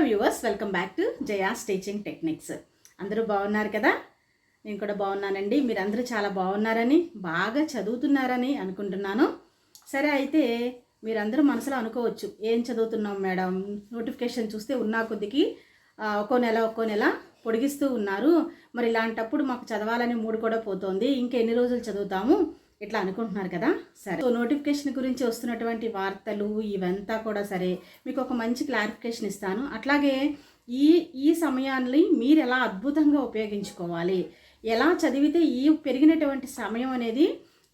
Viewers, welcome back to Jaya's teaching techniques. అందరూ బాగున్నారు కదా? నేను కూడా బాగున్నానండి. మీరందరూ చాలా బాగున్నారని, బాగా చదువుతున్నారని అనుకుంటున్నాను. సరే, అయితే మీరందరూ మనసులో అనుకోవచ్చు, ఏం చదువుతున్నాం మేడం, నోటిఫికేషన్ చూస్తే ఉన్నా కొద్దికి ఒక్కో నెల పొడిగిస్తూ ఉన్నారు. మరి ఇలాంటప్పుడు మాకు చదవాలని మూడు కూడా పోతుంది, ఇంకెన్ని రోజులు చదువుతాము ఇట్లా అనుకుంటున్నారు కదా. సరే, సో నోటిఫికేషన్ గురించి వస్తున్నటువంటి వార్తలు ఇవంతా కూడా సరే మీకు ఒక మంచి క్లారిఫికేషన్ ఇస్తాను. అట్లాగే ఈ సమయాన్ని మీరు ఎలా అద్భుతంగా ఉపయోగించుకోవాలి, ఎలా చదివితే ఈ పెరిగినటువంటి సమయం అనేది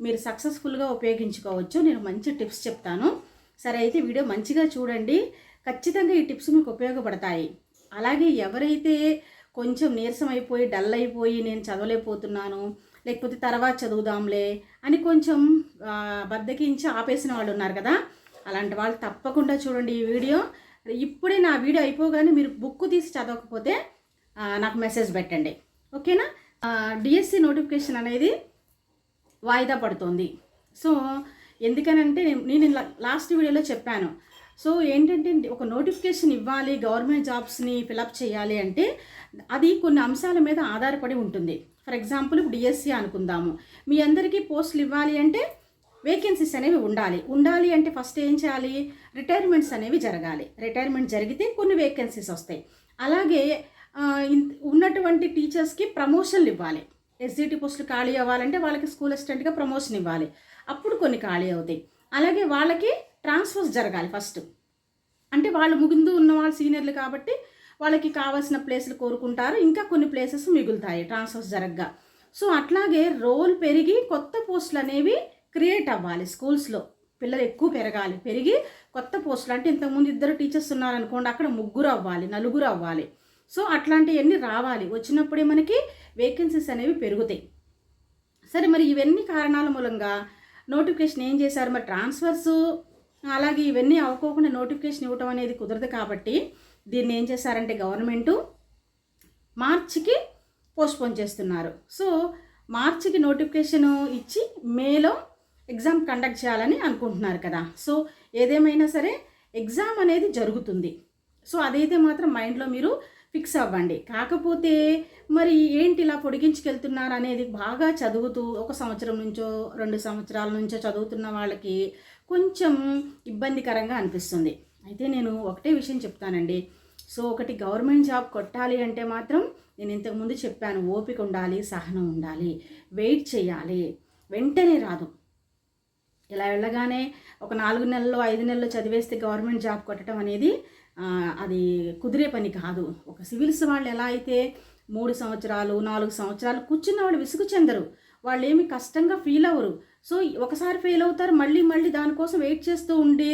మీరు సక్సెస్ఫుల్గా ఉపయోగించుకోవచ్చు, నేను మంచి టిప్స్ చెప్తాను. సరే, అయితే వీడియో మంచిగా చూడండి, ఖచ్చితంగా ఈ టిప్స్ మీకు ఉపయోగపడతాయి. అలాగే ఎవరైతే కొంచెం నీరసం అయిపోయి డల్ అయిపోయి నేను చదవలేకపోతున్నాను, లేకపోతే తర్వాత చదువుదాంలే అని కొంచెం బద్దకించి ఆపేసిన వాళ్ళు ఉన్నారు కదా, అలాంటి వాళ్ళు తప్పకుండా చూడండి ఈ వీడియో. ఇప్పుడే నా వీడియో అయిపోగానే మీరు బుక్ తీసి చదవకపోతే నాకు మెసేజ్ పెట్టండి, ఓకేనా? డిఎస్సి నోటిఫికేషన్ అనేది వాయిదా పడుతుంది. సో ఎందుకనంటే నేను లాస్ట్ వీడియోలో చెప్పాను. సో ఏంటంటే ఒక నోటిఫికేషన్ ఇవ్వాలి, గవర్నమెంట్ జాబ్స్ని ఫిలప్ చేయాలి అంటే అది కొన్ని అంశాల మీద ఆధారపడి ఉంటుంది. ఫర్ ఎగ్జాంపుల్ ఇప్పుడు డిఎస్సి అనుకుందాము, మీ అందరికీ పోస్టులు ఇవ్వాలి అంటే వేకెన్సీస్ అనేవి ఉండాలి అంటే ఫస్ట్ ఏం చేయాలి, రిటైర్మెంట్స్ అనేవి జరగాలి. రిటైర్మెంట్ జరిగితే కొన్ని వేకెన్సీస్ వస్తాయి. అలాగే ఉన్నటువంటి టీచర్స్కి ప్రమోషన్లు ఇవ్వాలి. ఎస్జిటి పోస్టులు ఖాళీ అవ్వాలంటే వాళ్ళకి స్కూల్ అసిస్టెంట్గా ప్రమోషన్ ఇవ్వాలి, అప్పుడు కొన్ని ఖాళీ అవుతాయి. అలాగే వాళ్ళకి ట్రాన్స్ఫర్స్ జరగాలి ఫస్ట్, అంటే వాళ్ళు ముందు ఉన్న వాళ్ళు సీనియర్లు కాబట్టి వాళ్ళకి కావాల్సిన ప్లేసులు కోరుకుంటారు, ఇంకా కొన్ని ప్లేసెస్ మిగులుతాయి ట్రాన్స్ఫర్స్ జరగగా. సో అట్లాగే రోల్ పెరిగి కొత్త పోస్టులు అనేవి క్రియేట్ అవ్వాలి. స్కూల్స్లో పిల్లలు ఎక్కువ పెరిగి కొత్త పోస్టులు, అంటే ఇంతకుముందు 2 టీచర్స్ ఉన్నారనుకోండి, అక్కడ 3 అవ్వాలి, 4 అవ్వాలి. సో అట్లాంటివన్నీ రావాలి, వచ్చినప్పుడే మనకి వేకెన్సీస్ అనేవి పెరుగుతాయి. సరే, మరి ఇవన్నీ కారణాల మూలంగా నోటిఫికేషన్ ఏం చేశారు, మరి ట్రాన్స్ఫర్స్ అలాగే ఇవన్నీ అవ్వకోకుండా నోటిఫికేషన్ ఇవ్వటం అనేది కుదరదు. కాబట్టి దీన్ని ఏం చేశారంటే గవర్నమెంటు మార్చికి పోస్ట్పోన్ చేస్తున్నారు. సో మార్చికి నోటిఫికేషన్ ఇచ్చి మేలో ఎగ్జామ్ కండక్ట్ చేయాలని అనుకుంటున్నారు కదా. సో ఏదేమైనా సరే ఎగ్జామ్ అనేది జరుగుతుంది. సో అదైతే మాత్రం మైండ్లో మీరు ఫిక్స్ అవ్వండి. కాకపోతే మరి ఏంటి ఇలా పొడిగించుకెళ్తున్నారు అనేది బాగా చదువుతూ 1 సంవత్సరం నుంచో 2 సంవత్సరాల నుంచో చదువుతున్న వాళ్ళకి కొంచెం ఇబ్బందికరంగా అనిపిస్తుంది. అయితే నేను ఒకటే విషయం చెప్తానండి. సో ఒకటి గవర్నమెంట్ జాబ్ కొట్టాలి అంటే మాత్రం నేను ఇంతకుముందు చెప్పాను, ఓపిక ఉండాలి, సహనం ఉండాలి, వెయిట్ చేయాలి, వెంటనే రాదు. ఇలా వెళ్ళగానే ఒక 4 నెలల్లో 5 నెలల్లో చదివేస్తే గవర్నమెంట్ జాబ్ కొట్టడం అనేది అది కుదిరే పని కాదు. ఒక సివిల్స్ వాళ్ళు ఎలా అయితే 3 సంవత్సరాలు 4 సంవత్సరాలు కూర్చున్న వాళ్ళు విసుగు చెందరు, వాళ్ళు ఏమి కష్టంగా ఫీల్ అవ్వరు. సో ఒకసారి ఫెయిల్ అవుతారు, మళ్ళీ దానికోసం వెయిట్ చేస్తూ ఉండి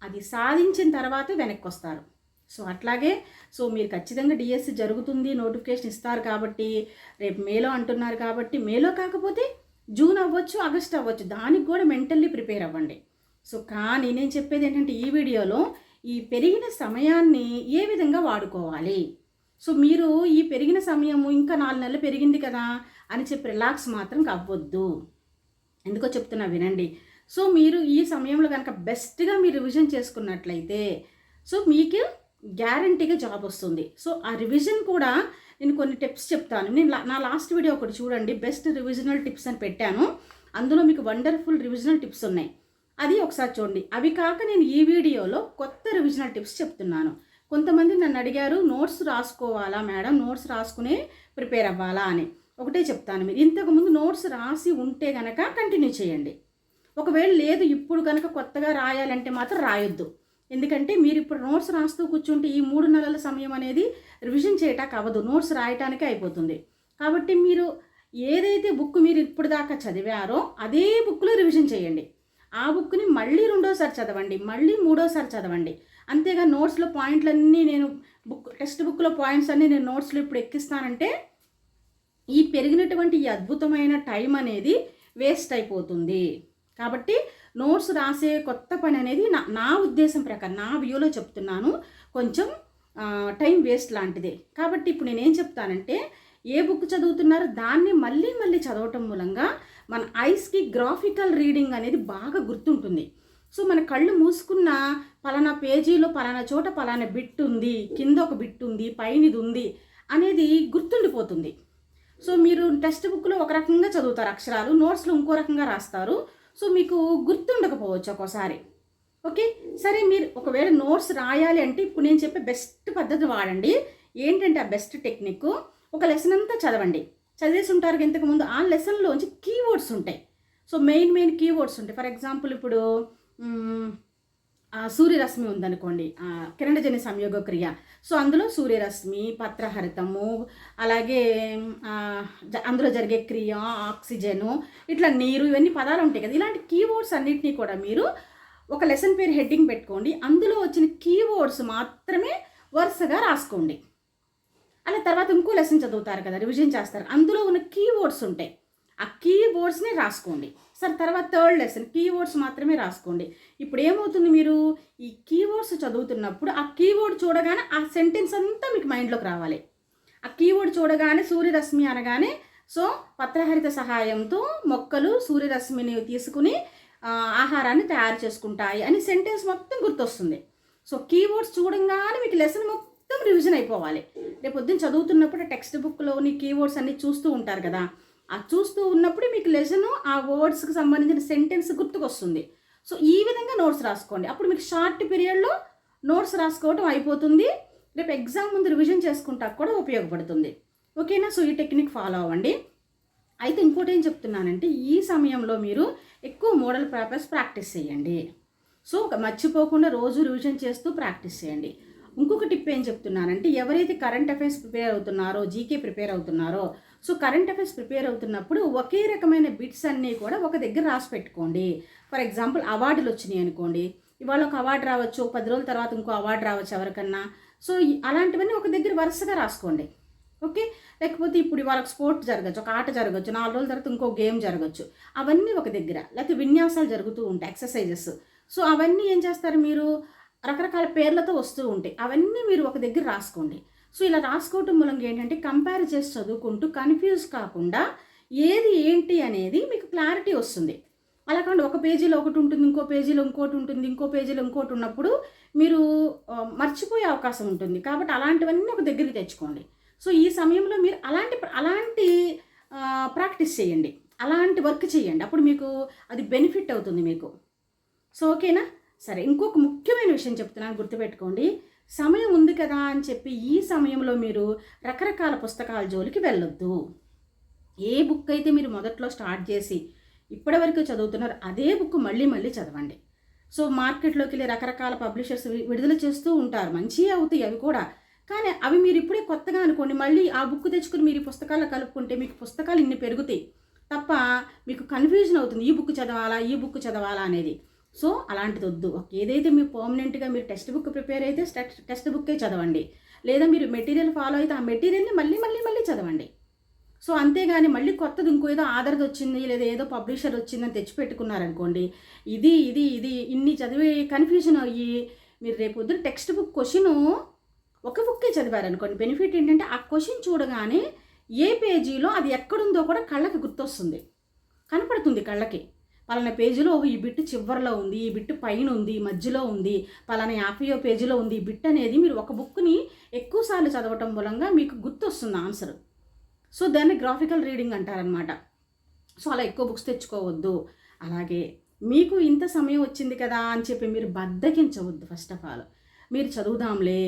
అది సాధించిన తర్వాతే వెనక్కి వస్తారు. సో అట్లాగే సో మీరు ఖచ్చితంగా డిఎస్సి జరుగుతుంది, నోటిఫికేషన్ ఇస్తారు కాబట్టి రేపు మేలో అంటున్నారు కాబట్టి మేలో కాకపోతే జూన్ అవ్వచ్చు, ఆగస్ట్ అవ్వచ్చు, దానికి కూడా మెంటల్లీ ప్రిపేర్ అవ్వండి. సో కానీ నేను చెప్పేది ఏంటంటే ఈ వీడియోలో ఈ పెరిగిన సమయాన్ని ఏ విధంగా వాడుకోవాలి. సో మీరు ఈ పెరిగిన సమయము ఇంకా 4 నెలలు పెరిగింది కదా అని చెప్పి రిలాక్స్ మాత్రం అవ్వద్దు. ఎందుకో చెప్తున్నా వినండి. సో మీరు ఈ సమయంలో కనుక బెస్ట్గా మీరు రివిజన్ చేసుకున్నట్లయితే సో మీకు గ్యారంటీగా జాబ్ వస్తుంది. సో ఆ రివిజన్ కూడా నేను కొన్ని టిప్స్ చెప్తాను. నేను నా లాస్ట్ వీడియో ఒకటి చూడండి, బెస్ట్ రివిజనల్ టిప్స్ అని పెట్టాను. అందులో మీకు వండర్ఫుల్ రివిజనల్ టిప్స్ ఉన్నాయి, అది ఒకసారి చూడండి. అవి కాక నేను ఈ వీడియోలో కొత్త రివిజనల్ టిప్స్ చెప్తున్నాను. కొంతమంది నన్ను అడిగారు, నోట్స్ రాసుకోవాలా మేడం, నోట్స్ రాసుకునే ప్రిపేర్ అవ్వాలా అని. ఒకటే చెప్తాను, మీరు ఇంతకుముందు నోట్స్ రాసి ఉంటే కనుక కంటిన్యూ చేయండి. ఒకవేళ లేదు ఇప్పుడు కనుక కొత్తగా రాయాలంటే మాత్రం రాయొద్దు. ఎందుకంటే మీరు ఇప్పుడు నోట్స్ రాస్తూ కూర్చుంటే ఈ 3 నెలల సమయం అనేది రివిజన్ చేయటానికి అవ్వదు, నోట్స్ రాయటానికే అయిపోతుంది. కాబట్టి మీరు ఏదైతే బుక్ మీరు ఇప్పుడు దాకా చదివారో అదే బుక్లో రివిజన్ చేయండి. ఆ బుక్ని మళ్ళీ 2వ సారి చదవండి, మళ్ళీ 3వ సారి చదవండి. అంతేగా నోట్స్లో పాయింట్లన్నీ నేను టెక్స్ట్ బుక్లో పాయింట్స్ అన్నీ నేను నోట్స్లో ఇప్పుడు ఎక్కిస్తానంటే ఈ పెరిగినటువంటి ఈ అద్భుతమైన టైం అనేది వేస్ట్ అయిపోతుంది. కాబట్టి నోట్స్ రాసే కొత్త పని అనేది నా ఉద్దేశం ప్రకారం, నా వ్యూలో చెప్తున్నాను, కొంచెం టైం వేస్ట్ లాంటిదే. కాబట్టి ఇప్పుడు నేనేం చెప్తానంటే ఏ బుక్ చదువుతున్నారో దాన్ని మళ్ళీ చదవటం మూలంగా మన ఐస్కి గ్రాఫికల్ రీడింగ్ అనేది బాగా గుర్తుంటుంది. సో మన కళ్ళు మూసుకున్న పలానా పేజీలో పలానా చోట పలానా బిట్ ఉంది, కింద ఒక బిట్ ఉంది, పైన ఇది ఉంది అనేది గుర్తుండిపోతుంది. సో మీరు టెక్స్ట్ బుక్లో ఒక రకంగా చదువుతారు అక్షరాలు, నోట్స్లో ఇంకో రకంగా రాస్తారు. సో మీకు గుర్తుండకపోవచ్చు ఒక్కోసారి. ఓకే, సరే మీరు ఒకవేళ నోట్స్ రాయాలి అంటే ఇప్పుడు నేను చెప్పే బెస్ట్ పద్ధతి వాడండి. ఏంటంటే ఆ బెస్ట్ టెక్నిక్, ఒక లెసన్ అంతా చదవండి. చదివేసి ఉంటారు ఇంతకుముందు. ఆ లెసన్లోంచి కీవర్డ్స్ ఉంటాయి. సో మెయిన్ కీవర్డ్స్ ఉంటాయి. ఫర్ ఎగ్జాంపుల్ ఇప్పుడు సూర్యరశ్మి ఉందనుకోండి, కిరణజన్య సంయోగ క్రియ. సో అందులో సూర్యరశ్మి, పత్రహరితము, అలాగే అందులో జరిగే క్రియ, ఆక్సిజను, ఇట్లా నీరు, ఇవన్నీ పదాలు ఉంటాయి కదా. ఇలాంటి కీవర్డ్స్ అన్నిటినీ కూడా మీరు ఒక లెసన్ పేరు హెడ్డింగ్ పెట్టుకోండి. అందులో వచ్చిన కీవర్డ్స్ మాత్రమే వరుసగా రాసుకోండి. అలా తర్వాత ఇంకో లెసన్ చదువుతారు కదా, రివిజన్ చేస్తారు, అందులో ఉన్న కీవర్డ్స్ ఉంటాయి, ఆ కీవర్డ్స్ని రాసుకోండి. సరే తర్వాత థర్డ్ లెసన్ కీవర్డ్స్ మాత్రమే రాసుకోండి. ఇప్పుడు ఏమవుతుంది, మీరు ఈ కీవర్డ్స్ చదువుతున్నప్పుడు ఆ కీవర్డ్ చూడగానే ఆ సెంటెన్స్ అంతా మీకు మైండ్లోకి రావాలి. ఆ కీవర్డ్ చూడగానే సూర్యరశ్మి అనగానే సో పత్రహరిత సహాయంతో మొక్కలు సూర్యరశ్మిని తీసుకుని ఆహారాన్ని తయారు చేసుకుంటాయి అని సెంటెన్స్ మొత్తం గుర్తొస్తుంది. సో కీవర్డ్స్ చూడంగానే మీకు లెసన్ మొత్తం రివిజన్ అయిపోవాలి. రేపు పొద్దున్న చదువుతున్నప్పుడు టెక్స్ట్ బుక్లోని కీవర్డ్స్ అన్ని చూస్తూ ఉంటారు కదా, ఆ చూస్తూ ఉన్నప్పుడు మీకు లెసను ఆ వర్డ్స్కి సంబంధించిన సెంటెన్స్ గుర్తుకొస్తుంది. సో ఈ విధంగా నోట్స్ రాసుకోండి. అప్పుడు మీకు షార్ట్ పీరియడ్లో నోట్స్ రాసుకోవడం అయిపోతుంది. రేపు ఎగ్జామ్ ముందు రివిజన్ చేసుకుంటా కూడా ఉపయోగపడుతుంది. ఓకేనా? సో ఈ టెక్నిక్ ఫాలో అవ్వండి. అయితే ఇంకోటి ఏం చెప్తున్నానంటే, ఈ సమయంలో మీరు ఎక్కువ మోడల్ పేపర్స్ ప్రాక్టీస్ చేయండి. సో మర్చిపోకుండా రోజు రివిజన్ చేస్తూ ప్రాక్టీస్ చేయండి. ఇంకొక టిప్ ఏం చెప్తున్నానంటే, ఎవరైతే కరెంట్ అఫైర్స్ ప్రిపేర్ అవుతున్నారో, జీకే ప్రిపేర్ అవుతున్నారో, సో కరెంట్ అఫైర్స్ ప్రిపేర్ అవుతున్నప్పుడు ఒకే రకమైన బిట్స్ అన్నీ కూడా ఒక దగ్గర రాసి పెట్టుకోండి. ఫర్ ఎగ్జాంపుల్ అవార్డులు వచ్చినాయి అనుకోండి, ఇవాళ ఒక అవార్డు రావచ్చు, 10 రోజుల తర్వాత ఇంకో అవార్డు రావచ్చు ఎవరికన్నా. సో అలాంటివన్నీ ఒక దగ్గర వరుసగా రాసుకోండి. ఓకే, లేకపోతే ఇప్పుడు ఇవాళ స్పోర్ట్ జరగచ్చు, ఒక ఆట జరగచ్చు, 4 రోజుల తర్వాత ఇంకో గేమ్ జరగచ్చు, అవన్నీ ఒక దగ్గర. లేకపోతే విన్యాసాలు జరుగుతూ ఉంటాయి, ఎక్సర్సైజెస్. సో అవన్నీ ఏం చేస్తారు, మీరు రకరకాల పేర్లతో వస్తూ ఉంటాయి, అవన్నీ మీరు ఒక దగ్గర రాసుకోండి. సో ఇలా రాసుకోవటం మూలంగా ఏంటంటే కంపేర్ చేసి చదువుకుంటూ కన్ఫ్యూజ్ కాకుండా ఏది ఏంటి అనేది మీకు క్లారిటీ వస్తుంది. అలా కాకుండా ఒక పేజీలో ఒకటి ఉంటుంది, ఇంకో పేజీలో ఇంకోటి ఉంటుంది, ఇంకో పేజీలో ఇంకోటి ఉన్నప్పుడు మీరు మర్చిపోయే అవకాశం ఉంటుంది. కాబట్టి అలాంటివన్నీ ఒక దగ్గరికి తెచ్చుకోండి. సో ఈ సమయంలో మీరు అలాంటి ప్రాక్టీస్ చేయండి, అలాంటి వర్క్ చేయండి. అప్పుడు మీకు అది బెనిఫిట్ అవుతుంది మీకు. సో ఓకేనా? సరే, ఇంకొక ముఖ్యమైన విషయం చెప్తున్నాను, గుర్తుపెట్టుకోండి. సమయం ఉంది కదా అని చెప్పి ఈ సమయంలో మీరు రకరకాల పుస్తకాల జోలికి వెళ్ళొద్దు. ఏ బుక్ అయితే మీరు మొదట్లో స్టార్ట్ చేసి ఇప్పటివరకు చదువుతున్నారో అదే బుక్ మళ్ళీ చదవండి. సో మార్కెట్లోకి వెళ్ళి రకరకాల పబ్లిషర్స్ విడుదల చేస్తూ ఉంటారు, మంచిగా అవుతాయి అవి కూడా. కానీ అవి మీరు ఇప్పుడే కొత్తగా అనుకోండి, మళ్ళీ ఆ బుక్ తెచ్చుకుని మీరు పుస్తకాల్లో కలుపుకుంటే మీకు పుస్తకాలు ఇన్ని పెరుగుతాయి తప్ప మీకు కన్ఫ్యూజన్ అవుతుంది, ఈ బుక్ చదవాలా అనేది. సో అలాంటిది వద్దు. ఏదైతే మీరు పర్మనెంట్గా మీరు టెక్స్ట్ బుక్ ప్రిపేర్ అయితే టెక్స్ట్ బుక్కే చదవండి, లేదా మీరు మెటీరియల్ ఫాలో అయితే ఆ మెటీరియల్ని మళ్ళీ చదవండి. సో అంతేగాని మళ్ళీ కొత్తది ఇంకో ఏదో ఆధారది వచ్చింది లేదా ఏదో పబ్లిషర్ వచ్చిందని తెచ్చిపెట్టుకున్నారనుకోండి, ఇది ఇన్ని చదివి కన్ఫ్యూజన్ అయ్యి మీరు రేపు పొద్దున టెక్స్ట్ బుక్ క్వశ్చను ఒక బుక్కే చదివారనుకోండి, బెనిఫిట్ ఏంటంటే ఆ క్వశ్చన్ చూడగానే ఏ పేజీలో అది ఎక్కడుందో కూడా కళ్ళకి గుర్తొస్తుంది, కనపడుతుంది కళ్ళకి. పలానా పేజీలో ఈ బిట్ చివరిలో ఉంది, ఈ బిట్ పైన ఉంది, మధ్యలో ఉంది, పలానా 50వ పేజీలో ఉంది ఈ బిట్ అనేది మీరు ఒక బుక్ని ఎక్కువసార్లు చదవటం మూలంగా మీకు గుర్తొస్తుంది ఆన్సర్. సో దాన్ని గ్రాఫికల్ రీడింగ్ అంటారనమాట. సో అలా ఎక్కువ బుక్స్ తెచ్చుకోవద్దు. అలాగే మీకు ఇంత సమయం వచ్చింది కదా అని చెప్పి మీరు బద్దకించవద్దు. ఫస్ట్ ఆఫ్ ఆల్ మీరు చదువుదాంలే,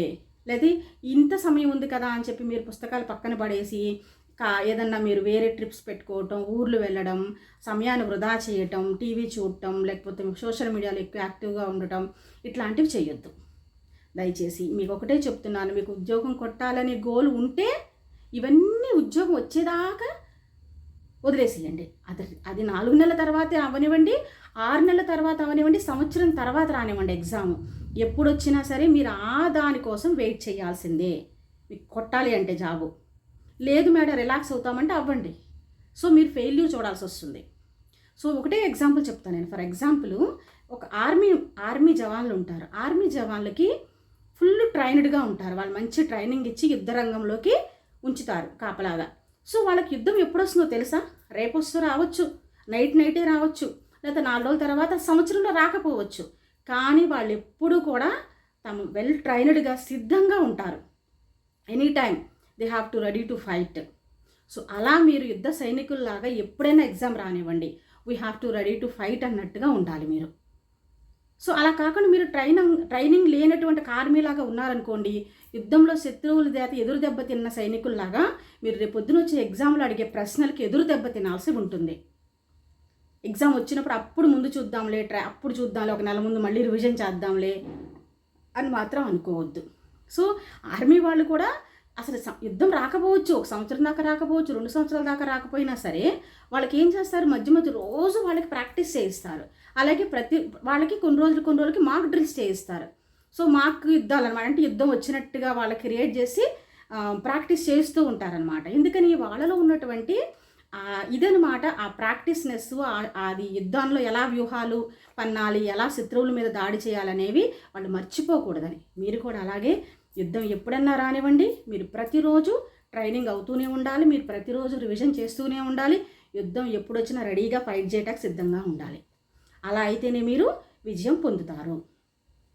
లేదా ఇంత సమయం ఉంది కదా అని చెప్పి మీరు పుస్తకాలు పక్కన పడేసి ఏదన్నా మీరు వేరే ట్రిప్స్ పెట్టుకోవటం, ఊర్లు వెళ్ళడం, సమయాన్ని వృధా చేయటం, టీవీ చూడటం, లేకపోతే సోషల్ మీడియాలో ఎక్కువ యాక్టివ్గా ఉండటం, ఇట్లాంటివి చేయొద్దు దయచేసి. మీకు ఒకటే చెప్తున్నాను, మీకు ఉద్యోగం కొట్టాలనే గోల్ ఉంటే ఇవన్నీ ఉద్యోగం వచ్చేదాకా వదిలేసేయండి. అది 4 నెలల తర్వాత అవనివ్వండి, 6 నెలల తర్వాత అవనివ్వండి, సంవత్సరం తర్వాత రానివ్వండి ఎగ్జామ్. ఎప్పుడు వచ్చినా సరే మీరు దానికోసం వెయిట్ చేయాల్సిందే. మీకు కొట్టాలి అంటే జాబు. లేదు మేడం రిలాక్స్ అవుతామంటే అవ్వండి. సో మీరు ఫెయిల్యూర్ చూడాల్సి వస్తుంది. సో ఒకటే ఎగ్జాంపుల్ చెప్తాను నేను. ఫర్ ఎగ్జాంపుల్ ఒక ఆర్మీ జవాన్లు ఉంటారు. ఆర్మీ జవాన్లకి ఫుల్ ట్రైన్డ్గా ఉంటారు, వాళ్ళు మంచి ట్రైనింగ్ ఇచ్చి యుద్ధ రంగంలోకి ఉంచుతారు కాపలాగా. సో వాళ్ళకి యుద్ధం ఎప్పుడు వస్తుందో తెలుసా? రేపు వస్తూ రావచ్చు, నైటే రావచ్చు, లేదా 4 రోజుల తర్వాత సంవత్సరంలో రాకపోవచ్చు. కానీ వాళ్ళు ఎప్పుడూ కూడా తమ వెల్ ట్రైన్డ్గా సిద్ధంగా ఉంటారు. Any time they have to ready to fight. So అలా మీరు యుద్ధ సైనికుల్లాగా ఎప్పుడైనా ఎగ్జామ్ రానివ్వండి, we have to ready to fight అన్నట్టుగా ఉండాలి మీరు. సో అలా కాకుండా మీరు ట్రైనింగ్ లేనటువంటి ఆర్మీలాగా ఉన్నారనుకోండి, యుద్ధంలో శత్రువుల ఎదురు దెబ్బ తిన్న సైనికుల్లాగా మీరు రేపు పొద్దున వచ్చే ఎగ్జామ్లో అడిగే ప్రశ్నలకి ఎదురు దెబ్బ తినాల్సి ఉంటుంది. ఎగ్జామ్ వచ్చినప్పుడు అప్పుడు ముందు చూద్దాంలే, అప్పుడు చూద్దాంలే, ఒక నెల ముందు మళ్ళీ రివిజన్ చేద్దాంలే అని మాత్రం అనుకోవద్దు. సో ఆర్మీ వాళ్ళు కూడా అసలు యుద్ధం రాకపోవచ్చు, 1 సంవత్సరం దాకా రాకపోవచ్చు, 2 సంవత్సరాల దాకా రాకపోయినా సరే వాళ్ళకి ఏం చేస్తారు, మధ్య మధ్య రోజు వాళ్ళకి ప్రాక్టీస్ చేయిస్తారు. అలాగే వాళ్ళకి కొన్ని రోజులకి మాక్ డ్రిల్స్ చేయిస్తారు. సో మాక్ యుద్ధాలు అనమాట, అంటే యుద్ధం వచ్చినట్టుగా వాళ్ళకి క్రియేట్ చేసి ప్రాక్టీస్ చేస్తూ ఉంటారనమాట. ఎందుకని వాళ్ళలో ఉన్నటువంటి ఇదనమాట, ఆ ప్రాక్టీస్నెస్, అది యుద్ధంలో ఎలా వ్యూహాలు పన్నాలి, ఎలా శత్రువుల మీద దాడి చేయాలనేవి వాళ్ళు మర్చిపోకూడదని. మీరు కూడా అలాగే యుద్ధం ఎప్పుడన్నా రానివ్వండి, మీరు ప్రతిరోజు ట్రైనింగ్ అవుతూనే ఉండాలి, మీరు ప్రతిరోజు రివిజన్ చేస్తూనే ఉండాలి. యుద్ధం ఎప్పుడు వచ్చినా రెడీగా ఫైట్ చేయడానికి సిద్ధంగా ఉండాలి. అలా అయితేనే మీరు విజయం పొందుతారు.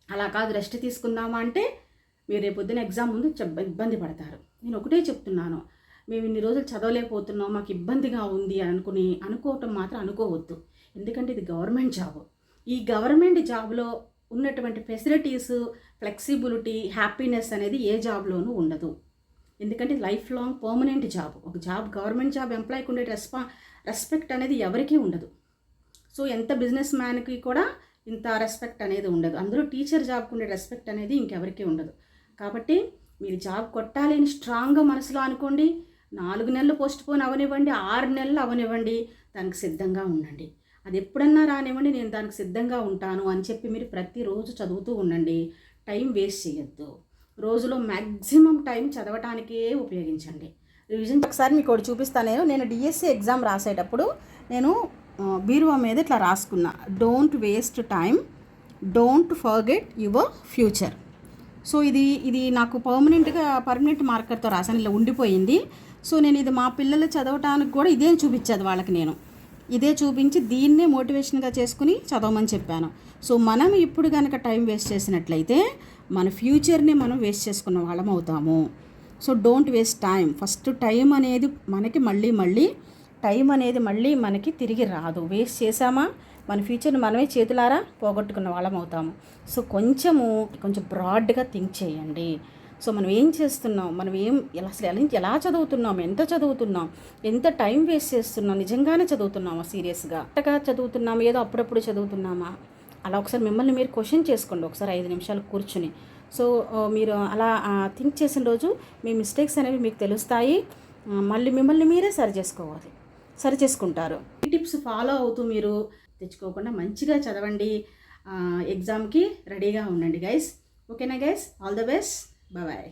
అలా కాదు రెస్ట్ తీసుకుందామా అంటే మీరు రేపొద్దున ఎగ్జామ్ ముందు ఇబ్బంది పడతారు. నేను ఒకటే చెప్తున్నాను, మేము ఇన్ని రోజులు చదవలేకపోతున్నాం, మాకు ఇబ్బందిగా ఉంది అనుకోవటం మాత్రం అనుకోవద్దు. ఎందుకంటే ఇది గవర్నమెంట్ జాబ్. ఈ గవర్నమెంట్ జాబ్లో ఉన్నటువంటి ఫెసిలిటీస్, ఫ్లెక్సిబిలిటీ, హ్యాపీనెస్ అనేది ఏ జాబ్లోనూ ఉండదు. ఎందుకంటే లైఫ్ లాంగ్ పర్మనెంట్ జాబ్. ఒక జాబ్, గవర్నమెంట్ జాబ్ ఎంప్లాయ్కి ఉండే రెస్పెక్ట్ అనేది ఎవరికీ ఉండదు. సో ఎంత బిజినెస్ మ్యాన్కి కూడా ఇంత రెస్పెక్ట్ అనేది ఉండదు. అందులో టీచర్ జాబ్కి ఉండే రెస్పెక్ట్ అనేది ఇంకెవరికీ ఉండదు. కాబట్టి మీరు జాబ్ కొట్టాలి అని స్ట్రాంగ్గా మనసులో అనుకోండి. 4 నెలలు పోస్ట్ పోన్ అవనివ్వండి, 6 నెలలు అవనివ్వండి, దానికి సిద్ధంగా ఉండండి. అది ఎప్పుడన్నా రానివ్వండి, నేను దానికి సిద్ధంగా ఉంటాను అని చెప్పి మీరు ప్రతిరోజు చదువుతూ ఉండండి. టైం వేస్ట్ చేయొద్దు. రోజులో మ్యాక్సిమం టైం చదవటానికే ఉపయోగించండి. రివిజన్ ఒకసారి మీకు ఒకటి చూపిస్తాను. నేను డిఎస్సి ఎగ్జామ్ రాసేటప్పుడు నేను బీరువా మీద ఇట్లా రాసుకున్నా, don't waste time, don't forget your future. So ఇది నాకు పర్మనెంట్ మార్కర్తో రాసాను, ఇలా ఉండిపోయింది. సో నేను ఇది మా పిల్లలు చదవటానికి కూడా ఇదే చూపించేది వాళ్ళకి. నేను ఇదే చూపించి దీన్నే మోటివేషన్గా చేసుకుని చదవమని చెప్పాను. సో మనం ఇప్పుడు కనుక టైం వేస్ట్ చేసినట్లయితే మన ఫ్యూచర్ని మనం వేస్ట్ చేసుకున్న వాళ్ళం అవుతాము. So don't waste time. First time అనేది మళ్ళీ మనకి తిరిగి రాదు. వేస్ట్ చేసామా మన ఫ్యూచర్ని మనమే చేతులారా పోగొట్టుకున్న వాళ్ళం అవుతాము. సో కొంచెం బ్రాడ్గా థింక్ చేయండి. సో మనం ఏం చేస్తున్నాం, మనం ఎలా చదువుతున్నాం, ఎంత చదువుతున్నాం, ఎంత టైం వేస్ట్ చేస్తున్నాం, నిజంగానే చదువుతున్నామా, సీరియస్గా చదువుతున్నామా, ఏదో అప్పుడప్పుడు చదువుతున్నామా, అలా ఒకసారి మిమ్మల్ని మీరు క్వశ్చన్ చేసుకోండి. ఒకసారి 5 నిమిషాలు కూర్చుని. సో మీరు అలా థింక్ చేసిన రోజు మీ మిస్టేక్స్ అనేవి మీకు తెలుస్తాయి. మళ్ళీ మిమ్మల్ని మీరే సరి చేసుకుంటారు. ఈ టిప్స్ ఫాలో అవుతూ మీరు తెచ్చుకోకుండా మంచిగా చదవండి. ఎగ్జామ్కి రెడీగా ఉండండి గైస్. ఓకేనా guys? All the best. Bye bye.